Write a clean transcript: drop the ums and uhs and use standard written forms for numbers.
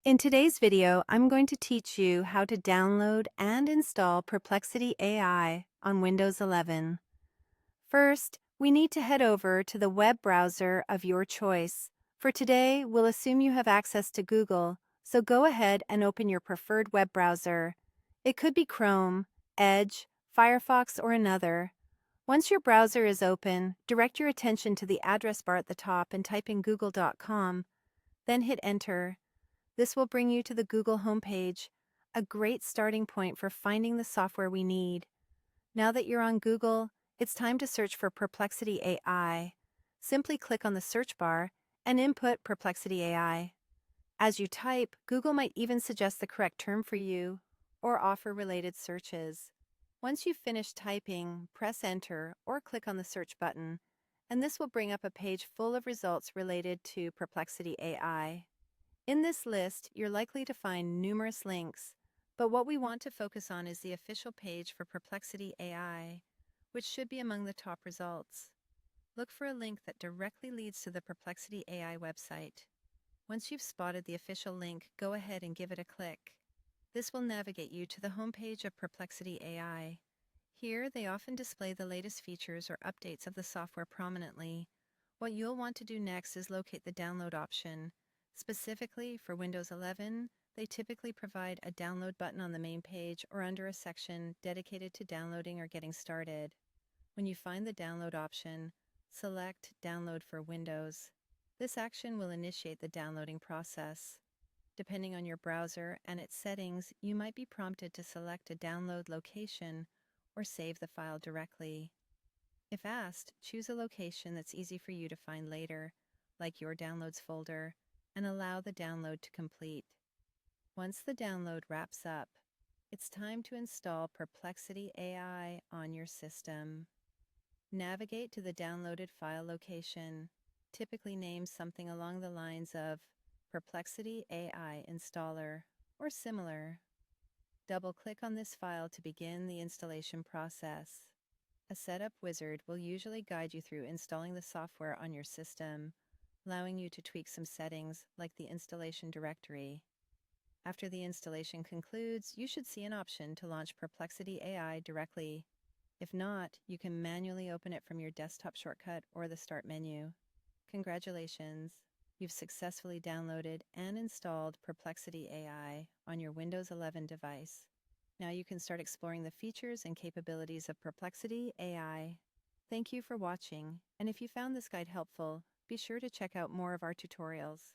In today's video, I'm going to teach you how to download and install Perplexity AI on Windows 11. First, we need to head over to the web browser of your choice. For today, we'll assume you have access to Google, so go ahead and open your preferred web browser. It could be Chrome, Edge, Firefox, or another. Once your browser is open, direct your attention to the address bar at the top and type in google.com, then hit Enter. This will bring you to the Google homepage, a great starting point for finding the software we need. Now that you're on Google, it's time to search for Perplexity AI. Simply click on the search bar and input Perplexity AI. As you type, Google might even suggest the correct term for you or offer related searches. Once you've finished typing, press Enter or click on the search button, and this will bring up a page full of results related to Perplexity AI. In this list, you're likely to find numerous links, but what we want to focus on is the official page for Perplexity AI, which should be among the top results. Look for a link that directly leads to the Perplexity AI website. Once you've spotted the official link, go ahead and give it a click. This will navigate you to the homepage of Perplexity AI. Here, they often display the latest features or updates of the software prominently. What you'll want to do next is locate the download option. Specifically for Windows 11, they typically provide a download button on the main page or under a section dedicated to downloading or getting started. When you find the download option, select Download for Windows. This action will initiate the downloading process. Depending on your browser and its settings, you might be prompted to select a download location or save the file directly. If asked, choose a location that's easy for you to find later, like your Downloads folder, and allow the download to complete. Once the download wraps up, it's time to install Perplexity AI on your system. Navigate to the downloaded file location, typically named something along the lines of Perplexity AI Installer or similar. Double-click on this file to begin the installation process. A setup wizard will usually guide you through installing the software on your system, allowing you to tweak some settings like the installation directory. After the installation concludes, you should see an option to launch Perplexity AI directly. If not, you can manually open it from your desktop shortcut or the Start menu. Congratulations! You've successfully downloaded and installed Perplexity AI on your Windows 11 device. Now you can start exploring the features and capabilities of Perplexity AI. Thank you for watching, and if you found this guide helpful, be sure to check out more of our tutorials.